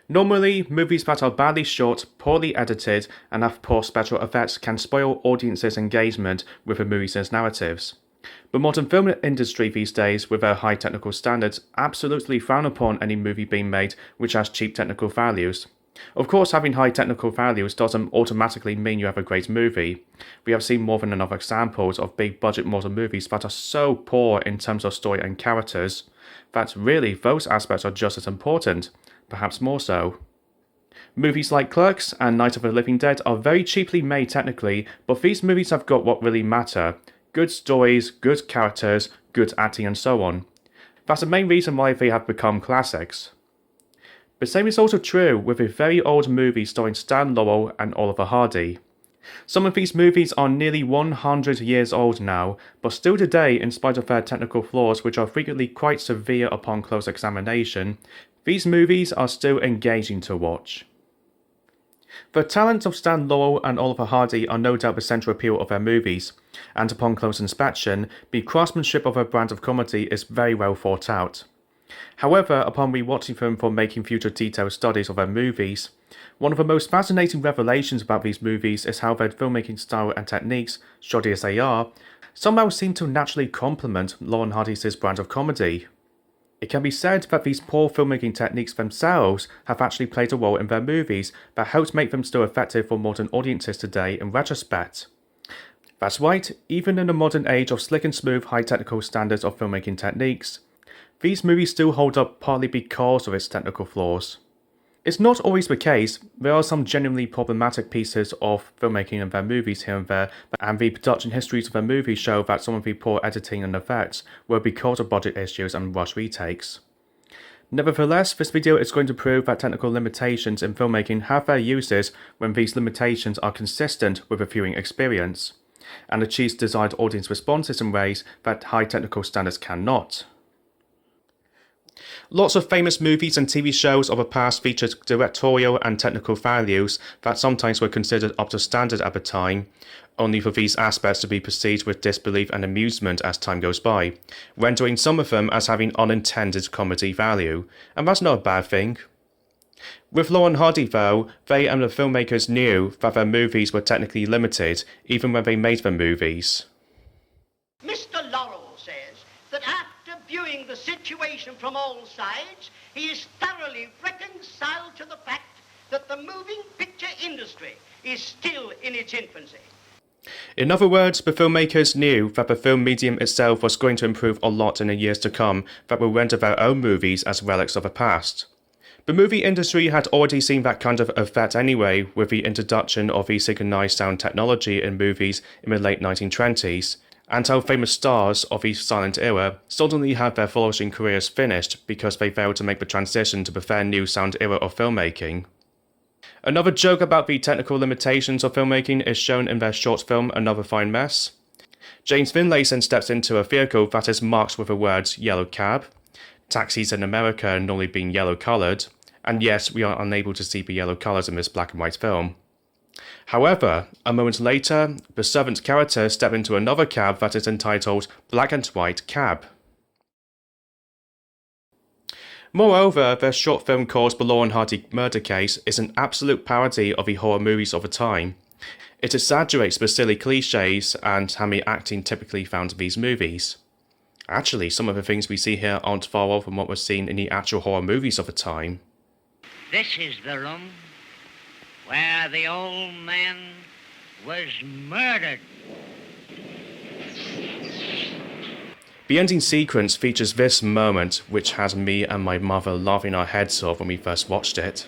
Normally, movies that are badly shot, poorly edited, and have poor special effects can spoil audiences' engagement with the movie's narratives. The modern film industry these days, with their high technical standards, absolutely frown upon any movie being made which has cheap technical values. Of course, having high technical values doesn't automatically mean you have a great movie. We have seen more than enough examples of big budget modern movies that are so poor in terms of story and characters that really those aspects are just as important, perhaps more so. Movies like Clerks and Night of the Living Dead are very cheaply made technically, but these movies have got what really matter: good stories, good characters, good acting, and so on. That's the main reason why they have become classics. The same is also true with a very old movie starring Stan Laurel and Oliver Hardy. Some of these movies are nearly 100 years old now, but still today, in spite of their technical flaws which are frequently quite severe upon close examination, these movies are still engaging to watch. The talents of Stan Laurel and Oliver Hardy are no doubt the central appeal of their movies, and upon close inspection, the craftsmanship of their brand of comedy is very well thought out. However, upon rewatching them for making future detailed studies of their movies, one of the most fascinating revelations about these movies is how their filmmaking style and techniques, shoddy as they are, somehow seem to naturally complement Laurel and Hardy's brand of comedy. It can be said that these poor filmmaking techniques themselves have actually played a role in their movies that helped make them still effective for modern audiences today in retrospect. That's right, even in the modern age of slick and smooth high technical standards of filmmaking techniques, these movies still hold up partly because of its technical flaws. It's not always the case. There are some genuinely problematic pieces of filmmaking in their movies here and there, and the production histories of their movies show that some of the poor editing and effects were because of budget issues and rushed retakes. Nevertheless, this video is going to prove that technical limitations in filmmaking have their uses when these limitations are consistent with a viewing experience, and achieves desired audience responses in ways that high technical standards cannot. Lots of famous movies and TV shows of the past featured directorial and technical values that sometimes were considered up to standard at the time, only for these aspects to be perceived with disbelief and amusement as time goes by, rendering some of them as having unintended comedy value, and that's not a bad thing. With Laurel and Hardy though, they and the filmmakers knew that their movies were technically limited even when they made their movies. Mr. Laurel says that after viewing the situation from all sides, he is thoroughly reconciled to the fact that the moving picture industry is still in its infancy. In other words, the filmmakers knew that the film medium itself was going to improve a lot in the years to come that will render their own movies as relics of the past. The movie industry had already seen that kind of effect anyway with the introduction of the synchronized sound technology in movies in the late 1920s, and how famous stars of the silent era suddenly had their flourishing careers finished because they failed to make the transition to the fair new sound era of filmmaking. Another joke about the technical limitations of filmmaking is shown in their short film Another Fine Mess. James Finlayson steps into a vehicle that is marked with the words yellow cab, taxis in America normally being yellow coloured, and yes, we are unable to see the yellow colours in this black and white film. However, a moment later, the servant's character steps into another cab that is entitled Black and White Cab. Moreover, their short film called The Laurel and Hardy Murder Case is an absolute parody of the horror movies of the time. It exaggerates the silly cliches and hammy acting typically found in these movies. Actually, some of the things we see here aren't far off from what was seen in the actual horror movies of the time. This is the room where the old man was murdered. The ending sequence features this moment, which had me and my mother laughing our heads off when we first watched it.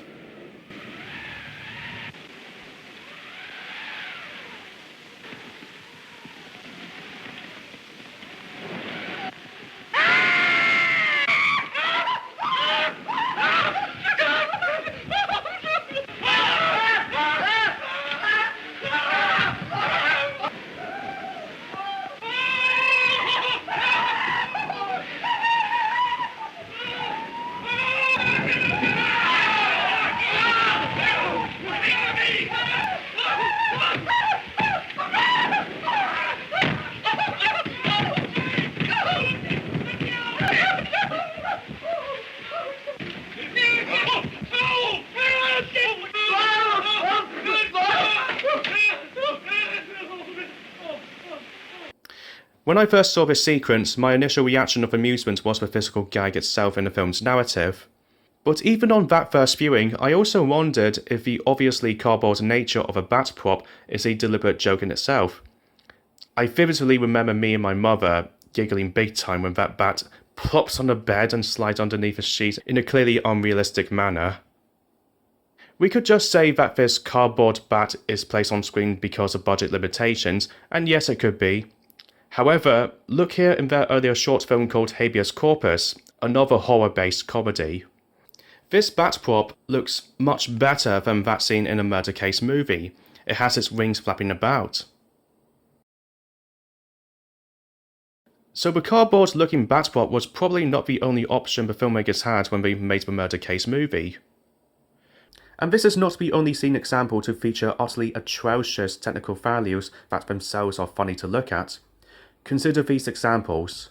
When I first saw this sequence, my initial reaction of amusement was the physical gag itself in the film's narrative. But even on that first viewing, I also wondered if the obviously cardboard nature of a bat prop is a deliberate joke in itself. I vividly remember me and my mother giggling big time when that bat plops on the bed and slides underneath the sheet in a clearly unrealistic manner. We could just say that this cardboard bat is placed on screen because of budget limitations, and yes, it could be. However, look here in their earlier short film called Habeas Corpus, another horror-based comedy. This bat prop looks much better than that scene in a murder case movie. It has its wings flapping about. So the cardboard-looking bat prop was probably not the only option the filmmakers had when they made the murder case movie. And this is not the only scene example to feature utterly atrocious technical values that themselves are funny to look at. Consider these examples.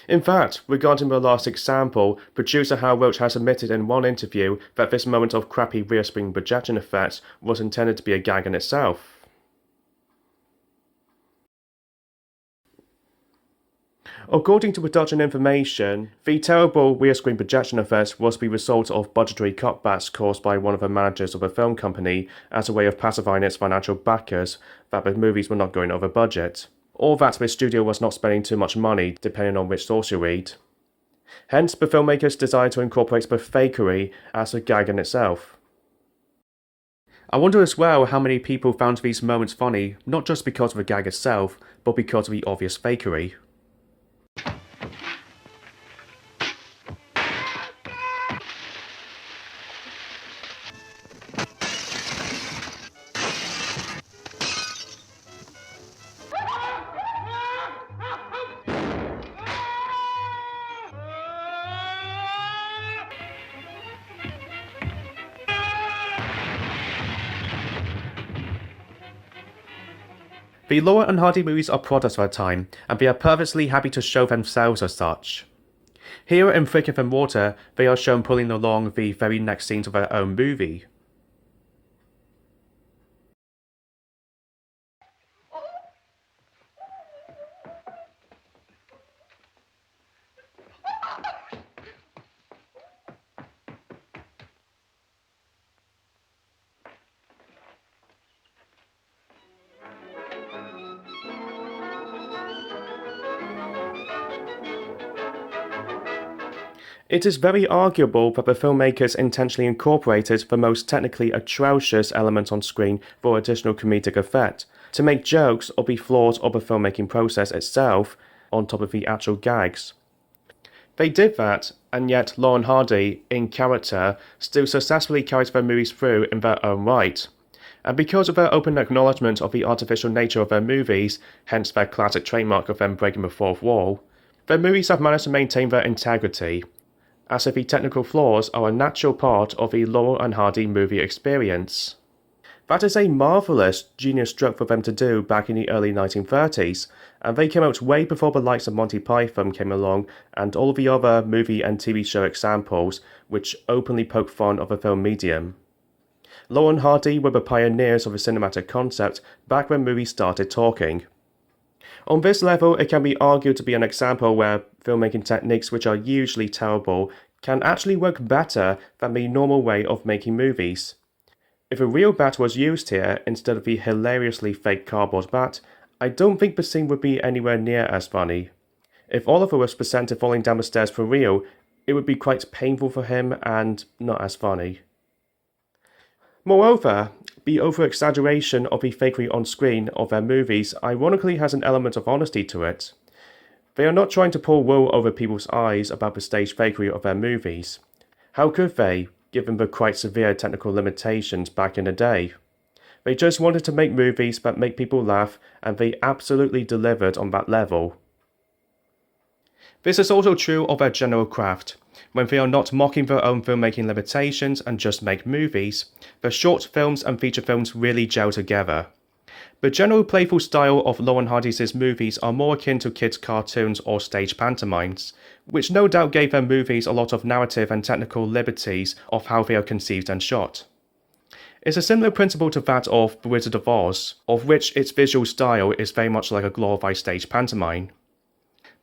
In fact, regarding the last example, producer Hal Roach has admitted in one interview that this moment of crappy rear spring projection effect was intended to be a gag in itself. According to production information, the terrible rear screen projection effect was the result of budgetary cutbacks caused by one of the managers of a film company as a way of pacifying its financial backers that the movies were not going over budget, or that the studio was not spending too much money, depending on which source you read. Hence, the filmmakers decided to incorporate the fakery as a gag in itself. I wonder as well how many people found these moments funny, not just because of the gag itself, but because of the obvious fakery. The Laurel and Hardy movies are products of their time, and they are purposely happy to show themselves as such. Here in Thicker Than Water, they are shown pulling along the very next scenes of their own movie. It is very arguable that the filmmakers intentionally incorporated the most technically atrocious elements on screen for additional comedic effect, to make jokes or be flaws of the filmmaking process itself on top of the actual gags. They did that, and yet Laurel and Hardy, in character, still successfully carried their movies through in their own right. And because of their open acknowledgement of the artificial nature of their movies, hence their classic trademark of them breaking the fourth wall, their movies have managed to maintain their integrity, as if the technical flaws are a natural part of the Laurel and Hardy movie experience. That is a marvellous, genius stroke for them to do back in the early 1930s, and they came out way before the likes of Monty Python came along and all the other movie and TV show examples which openly poke fun of the film medium. Laurel and Hardy were the pioneers of the cinematic concept back when movies started talking. On this level, it can be argued to be an example where filmmaking techniques which are usually terrible can actually work better than the normal way of making movies. If a real bat was used here instead of the hilariously fake cardboard bat, I don't think the scene would be anywhere near as funny. If Oliver was presented falling down the stairs for real, it would be quite painful for him and not as funny. Moreover, the over-exaggeration of the fakery on screen of their movies ironically has an element of honesty to it. They are not trying to pull wool over people's eyes about the staged fakery of their movies. How could they, given the quite severe technical limitations back in the day? They just wanted to make movies that make people laugh, and they absolutely delivered on that level. This is also true of their general craft. When they are not mocking their own filmmaking limitations and just make movies, their short films and feature films really gel together. The general playful style of Laurel and Hardy's movies are more akin to kids' cartoons or stage pantomimes, which no doubt gave their movies a lot of narrative and technical liberties of how they are conceived and shot. It's a similar principle to that of The Wizard of Oz, of which its visual style is very much like a glorified stage pantomime.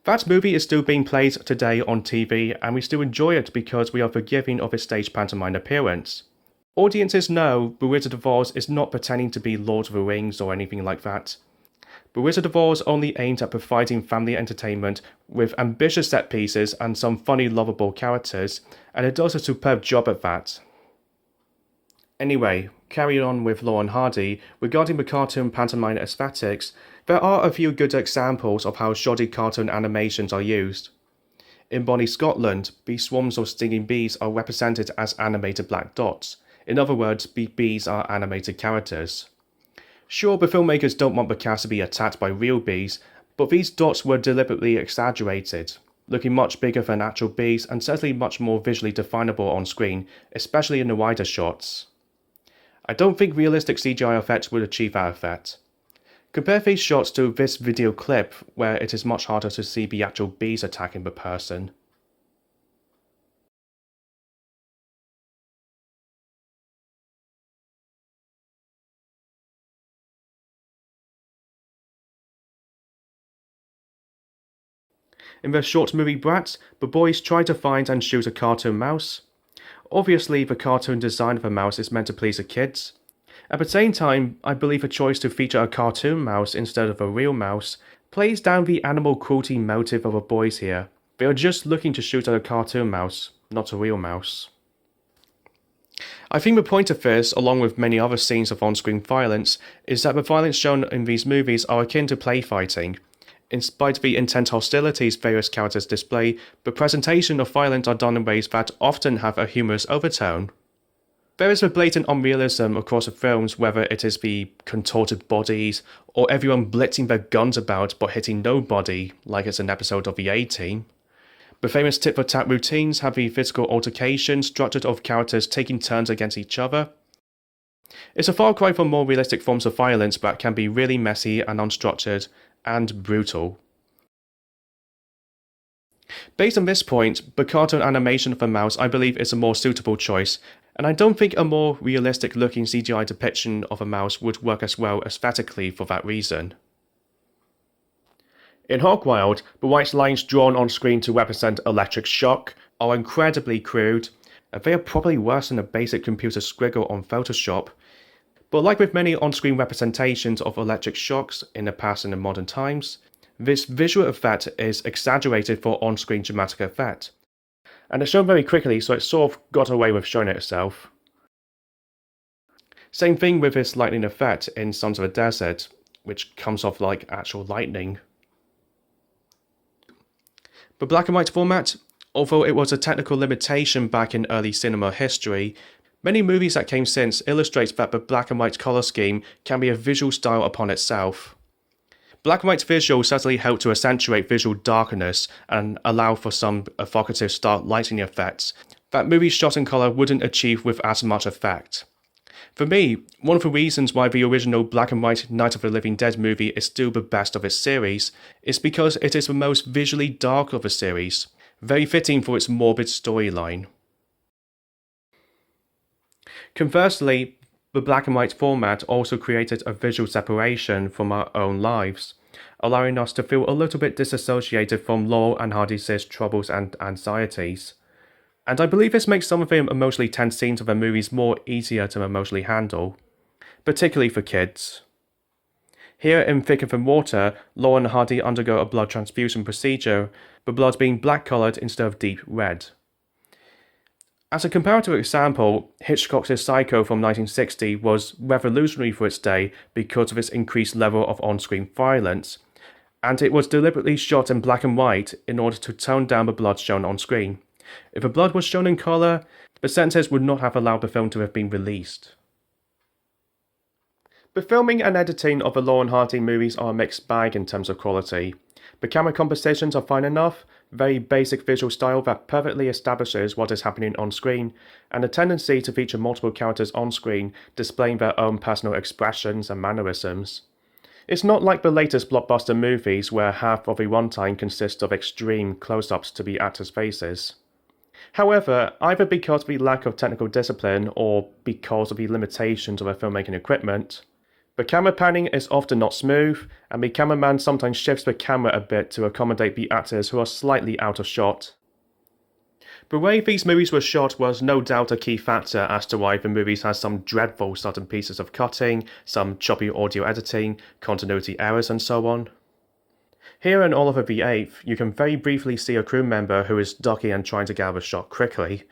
That movie is still being played today on TV, and we still enjoy it because we are forgiving of its stage pantomime appearance. Audiences know The Wizard of Oz is not pretending to be Lord of the Rings or anything like that. The Wizard of Oz only aimed at providing family entertainment with ambitious set pieces and some funny lovable characters, and it does a superb job at that. Anyway, carrying on with Laurel and Hardy, regarding the cartoon pantomime aesthetics, there are a few good examples of how shoddy cartoon animations are used. In Bonnie, Scotland, the swarms of stinging bees are represented as animated black dots. In other words, the bees are animated characters. Sure, the filmmakers don't want the cast to be attacked by real bees, but these dots were deliberately exaggerated, looking much bigger than actual bees and certainly much more visually definable on screen, especially in the wider shots. I don't think realistic CGI effects would achieve that effect. Compare these shots to this video clip where it is much harder to see the actual bees attacking the person. In the short movie Bratz, the boys try to find and shoot a cartoon mouse. Obviously, the cartoon design of the mouse is meant to please the kids. At the same time, I believe the choice to feature a cartoon mouse instead of a real mouse plays down the animal cruelty motive of the boys here. They are just looking to shoot at a cartoon mouse, not a real mouse. I think the point of this, along with many other scenes of on-screen violence, is that the violence shown in these movies are akin to play fighting. In spite of the intense hostilities various characters display, the presentation of violence are done in ways that often have a humorous overtone. There is a blatant unrealism across the films, whether it is the contorted bodies, or everyone blitzing their guns about but hitting nobody, like it's an episode of the A-Team. The famous tit-for-tat routines have the physical altercation structured of characters taking turns against each other. It's a far cry from more realistic forms of violence that can be really messy and unstructured, and brutal. Based on this point, the cartoon animation of the mouse I believe is a more suitable choice, and I don't think a more realistic looking CGI depiction of a mouse would work as well aesthetically for that reason. In Hogwild, the white lines drawn on screen to represent electric shock are incredibly crude, and they are probably worse than a basic computer squiggle on Photoshop. But like with many on-screen representations of electric shocks in the past and in modern times, this visual effect is exaggerated for on-screen dramatic effect. And it's shown very quickly, so it sort of got away with showing it itself. Same thing with this lightning effect in Sons of the Desert, which comes off like actual lightning. The black and white format, although it was a technical limitation back in early cinema history, many movies that came since illustrate that the black and white colour scheme can be a visual style upon itself. Black and white visuals certainly help to accentuate visual darkness and allow for some evocative stark lighting effects that movies shot in colour wouldn't achieve with as much effect. For me, one of the reasons why the original black and white Night of the Living Dead movie is still the best of its series is because it is the most visually dark of the series, very fitting for its morbid storyline. Conversely, the black and white format also created a visual separation from our own lives, allowing us to feel a little bit disassociated from Laurel and Hardy's troubles and anxieties. And I believe this makes some of the emotionally tense scenes of the movies more easier to emotionally handle, particularly for kids. Here in Thicker Than Water, Laurel and Hardy undergo a blood transfusion procedure, the blood being black-coloured instead of deep red. As a comparative example, Hitchcock's Psycho from 1960 was revolutionary for its day because of its increased level of on-screen violence, and it was deliberately shot in black and white in order to tone down the blood shown on screen. If the blood was shown in colour, the censors would not have allowed the film to have been released. The filming and editing of the Laurel and Hardy movies are a mixed bag in terms of quality. The camera compositions are fine enough, very basic visual style that perfectly establishes what is happening on screen, and a tendency to feature multiple characters on screen displaying their own personal expressions and mannerisms. It's not like the latest blockbuster movies where half of the runtime consists of extreme close-ups to the actors' faces. However, either because of the lack of technical discipline or because of the limitations of their filmmaking equipment, the camera panning is often not smooth, and the cameraman sometimes shifts the camera a bit to accommodate the actors who are slightly out of shot. The way these movies were shot was no doubt a key factor as to why the movies had some dreadful sudden pieces of cutting, some choppy audio editing, continuity errors and so on. Here in Oliver VIII, you can very briefly see a crew member who is ducking and trying to get out of a shot quickly.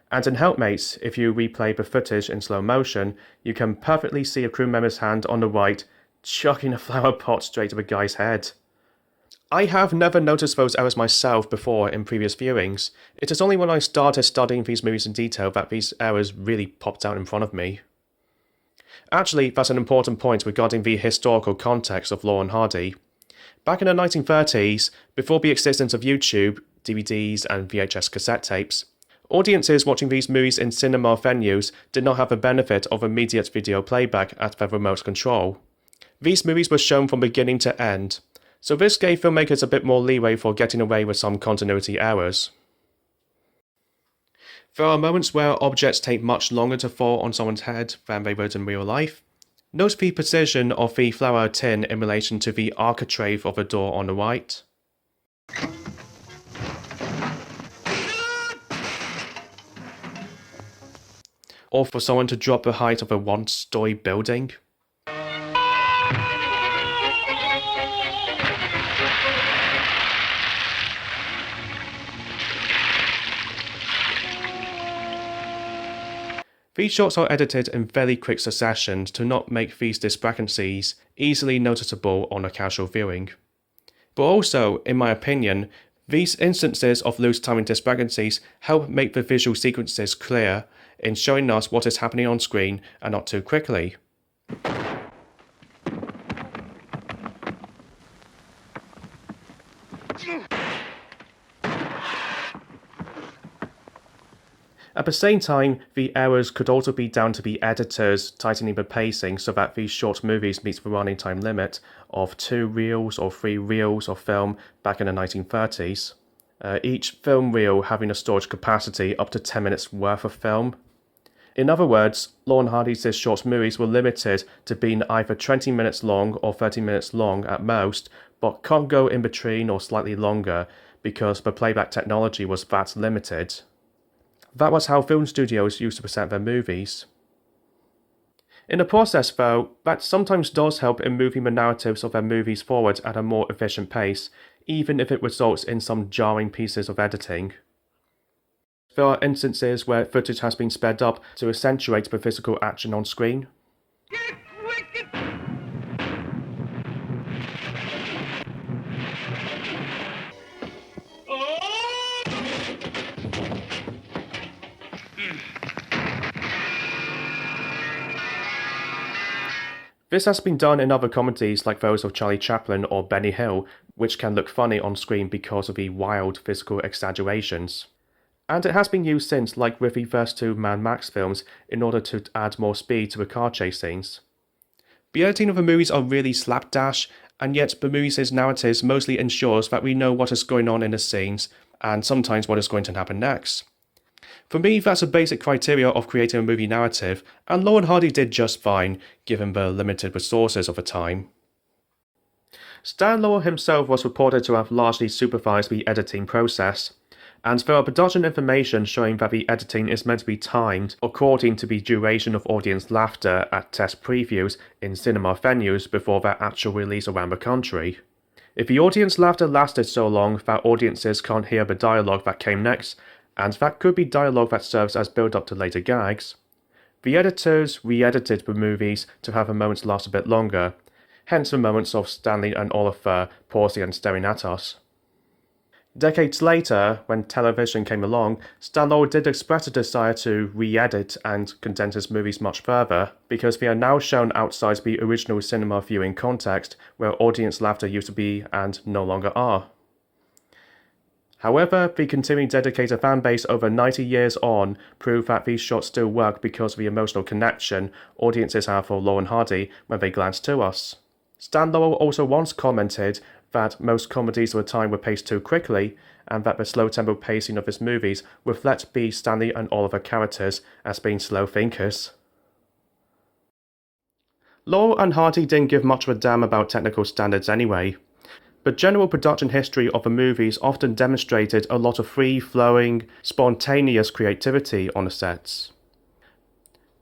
And in Helpmates, if you replay the footage in slow motion, you can perfectly see a crew member's hand on the right chucking a flower pot straight to the guy's head. I have never noticed those errors myself before in previous viewings. It is only when I started studying these movies in detail that these errors really popped out in front of me. Actually, that's an important point regarding the historical context of Laurel and Hardy. Back in the 1930s, before the existence of YouTube, DVDs and VHS cassette tapes, audiences watching these movies in cinema venues did not have the benefit of immediate video playback at their remote control. These movies were shown from beginning to end, so this gave filmmakers a bit more leeway for getting away with some continuity errors. There are moments where objects take much longer to fall on someone's head than they would in real life. Note the precision of the flower tin in relation to the architrave of the door on the right. Or for someone to drop the height of a one-story building. These shots are edited in very quick succession to not make these discrepancies easily noticeable on a casual viewing. But also, in my opinion, these instances of loose timing discrepancies help make the visual sequences clear in showing us what is happening on screen and not too quickly. At the same time, the errors could also be down to the editors tightening the pacing so that these short movies meet the running time limit of 2 reels or 3 reels of film back in the 1930s. Each film reel having a storage capacity up to 10 minutes worth of film. In other words, Laurel and Hardy's short movies were limited to being either 20 minutes long or 30 minutes long at most, but can't go in between or slightly longer because the playback technology was that limited. That was how film studios used to present their movies. In the process, though, that sometimes does help in moving the narratives of their movies forward at a more efficient pace, even if it results in some jarring pieces of editing. There are instances where footage has been sped up to accentuate the physical action on screen. Get wicked! This has been done in other comedies like those of Charlie Chaplin or Benny Hill, which can look funny on screen because of the wild physical exaggerations. And it has been used since, like with the first 2 Mad Max films, in order to add more speed to the car chase scenes. The editing of the movies are really slapdash, and yet the movies' narratives mostly ensures that we know what is going on in the scenes, and sometimes what is going to happen next. For me, that's a basic criteria of creating a movie narrative, and Laurel and Hardy did just fine, given the limited resources of the time. Stan Laurel himself was reported to have largely supervised the editing process, and there are production information showing that the editing is meant to be timed according to the duration of audience laughter at test previews in cinema venues before their actual release around the country. If the audience laughter lasted so long that audiences can't hear the dialogue that came next, and that could be dialogue that serves as build-up to later gags. The editors re-edited the movies to have the moments last a bit longer, hence the moments of Stanley and Oliver pausing and staring at us. Decades later, when television came along, Stan Laurel did express a desire to re-edit and condense his movies much further, because they are now shown outside the original cinema viewing context, where audience laughter used to be and no longer are. However, the continuing dedicated fanbase over 90 years on prove that these shots still work because of the emotional connection audiences have for Laurel and Hardy when they glance to us. Stan Laurel also once commented that most comedies of the time were paced too quickly, and that the slow-tempo pacing of his movies reflect the Stanley and Oliver characters as being slow thinkers. Laurel and Hardy didn't give much of a damn about technical standards anyway. The general production history of the movies often demonstrated a lot of free-flowing, spontaneous creativity on the sets.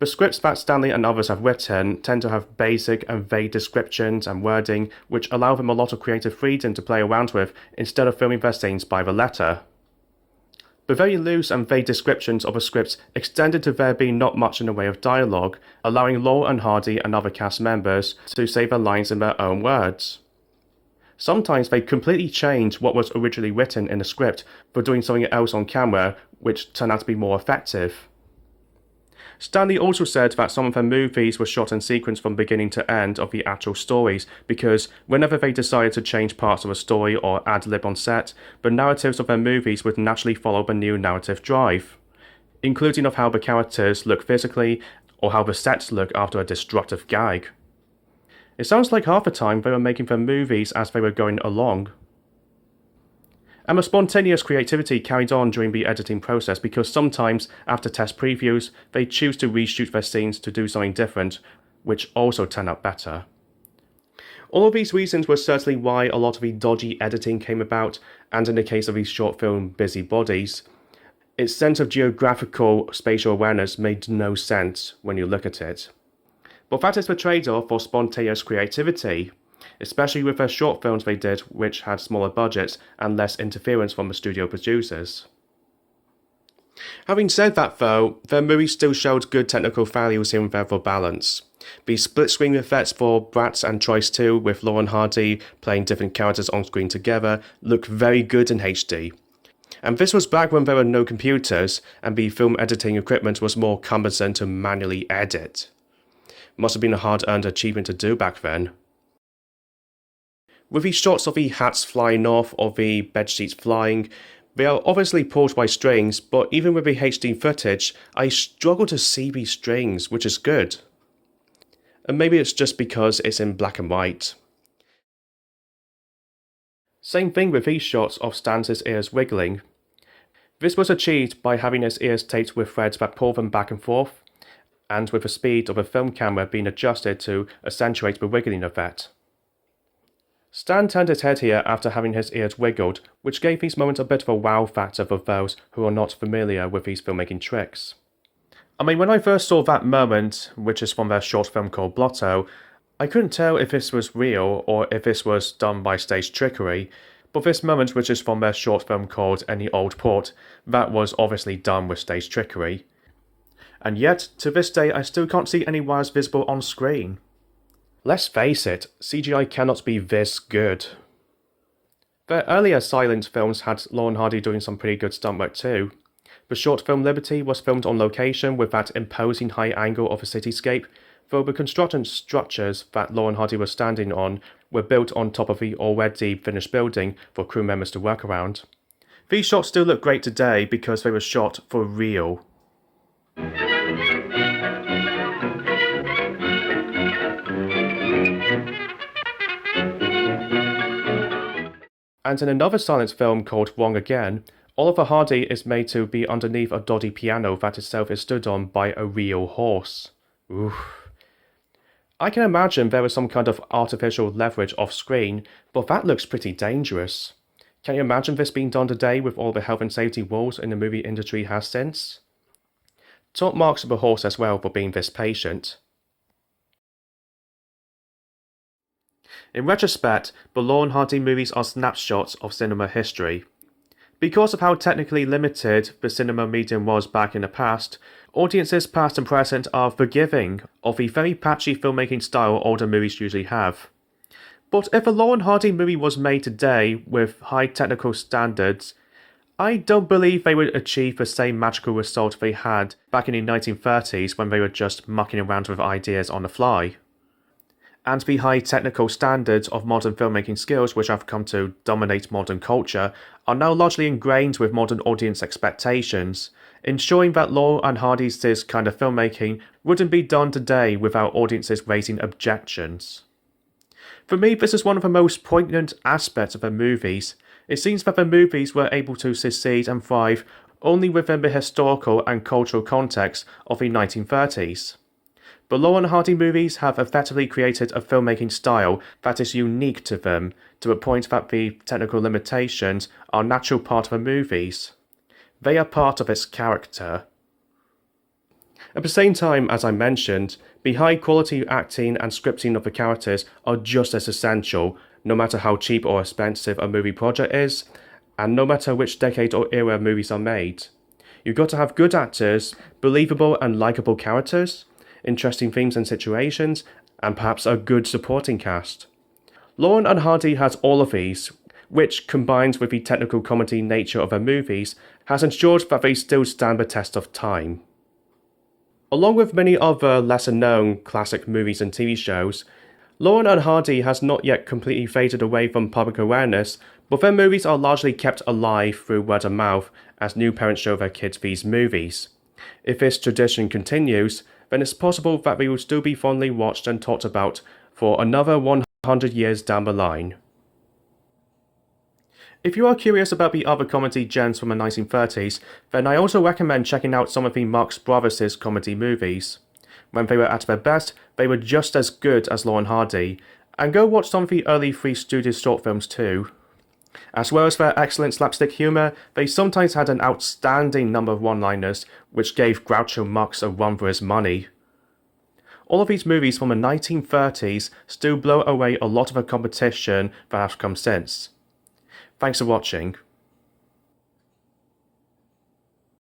The scripts that Stanley and others have written tend to have basic and vague descriptions and wording which allow them a lot of creative freedom to play around with instead of filming their scenes by the letter. The very loose and vague descriptions of the scripts extended to there being not much in the way of dialogue, allowing Laurel and Hardy and other cast members to say their lines in their own words. Sometimes they completely change what was originally written in the script for doing something else on camera, which turned out to be more effective. Stanley also said that some of their movies were shot in sequence from beginning to end of the actual stories, because whenever they decided to change parts of a story or ad-lib on set, the narratives of their movies would naturally follow the new narrative drive, including of how the characters look physically or how the sets look after a destructive gag. It sounds like half the time they were making their movies as they were going along. And the spontaneous creativity carried on during the editing process because sometimes, after test previews, they choose to reshoot their scenes to do something different, which also turned out better. All of these reasons were certainly why a lot of the dodgy editing came about, and in the case of these short film busybodies, its sense of geographical spatial awareness made no sense when you look at it. But that is the trade-off for spontaneous creativity, especially with their short films they did which had smaller budgets and less interference from the studio producers. Having said that though, their movies still showed good technical values here and there for balance. The split-screen effects for Bratz and Choice 2 with Laurel and Hardy playing different characters on screen together look very good in HD. And this was back when there were no computers and the film editing equipment was more cumbersome to manually edit. Must have been a hard-earned achievement to do back then. With these shots of the hats flying off or the bedsheets flying, they are obviously pulled by strings, but even with the HD footage, I struggle to see these strings, which is good. And maybe it's just because it's in black and white. Same thing with these shots of Stan's ears wiggling. This was achieved by having his ears taped with threads that pull them back and forth, and with the speed of a film camera being adjusted to accentuate the wiggling effect. Stan turned his head here after having his ears wiggled, which gave these moments a bit of a wow factor for those who are not familiar with these filmmaking tricks. I mean, when I first saw that moment, which is from their short film called Blotto, I couldn't tell if this was real or if this was done by stage trickery, but this moment, which is from their short film called Any Old Port, that was obviously done with stage trickery. And yet, to this day, I still can't see any wires visible on screen. Let's face it, CGI cannot be this good. Their earlier silent films had Laurel and Hardy doing some pretty good stunt work too. The short film Liberty was filmed on location with that imposing high angle of a cityscape, though the construction structures that Laurel and Hardy were standing on were built on top of the already finished building for crew members to work around. These shots still look great today because they were shot for real. And in another silent film called Wrong Again, Oliver Hardy is made to be underneath a dodgy piano that itself is stood on by a real horse. Oof. I can imagine there is some kind of artificial leverage off screen, but that looks pretty dangerous. Can you imagine this being done today with all the health and safety rules in the movie industry has since? Top marks to the horse as well for being this patient. In retrospect, the Laurel and Hardy movies are snapshots of cinema history. Because of how technically limited the cinema medium was back in the past, audiences past and present are forgiving of the very patchy filmmaking style older movies usually have. But if a Laurel and Hardy movie was made today with high technical standards, I don't believe they would achieve the same magical result they had back in the 1930s when they were just mucking around with ideas on the fly. And the high technical standards of modern filmmaking skills which have come to dominate modern culture are now largely ingrained with modern audience expectations, ensuring that Laurel and Hardy's kind of filmmaking wouldn't be done today without audiences raising objections. For me, this is one of the most poignant aspects of the movies. It seems that the movies were able to succeed and thrive only within the historical and cultural context of the 1930s. But Laurel and Hardy movies have effectively created a filmmaking style that is unique to them, to a point that the technical limitations are a natural part of the movies. They are part of its character. At the same time, as I mentioned, the high quality acting and scripting of the characters are just as essential, no matter how cheap or expensive a movie project is, and no matter which decade or era movies are made. You've got to have good actors, believable and likeable characters, interesting themes and situations, and perhaps a good supporting cast. Laurel and Hardy has all of these, which, combined with the technical comedy nature of their movies, has ensured that they still stand the test of time. Along with many other lesser-known classic movies and TV shows, Laurel and Hardy has not yet completely faded away from public awareness, but their movies are largely kept alive through word of mouth as new parents show their kids these movies. If this tradition continues, then it's possible that they will still be fondly watched and talked about for another 100 years down the line. If you are curious about the other comedy gems from the 1930s, then I also recommend checking out some of the Marx Brothers' comedy movies. When they were at their best, they were just as good as Laurel and Hardy, and go watch some of the early Three Stooges short films too. As well as their excellent slapstick humour, they sometimes had an outstanding number of one-liners which gave Groucho Marx a run for his money. All of these movies from the 1930s still blow away a lot of the competition that has come since. Thanks for watching.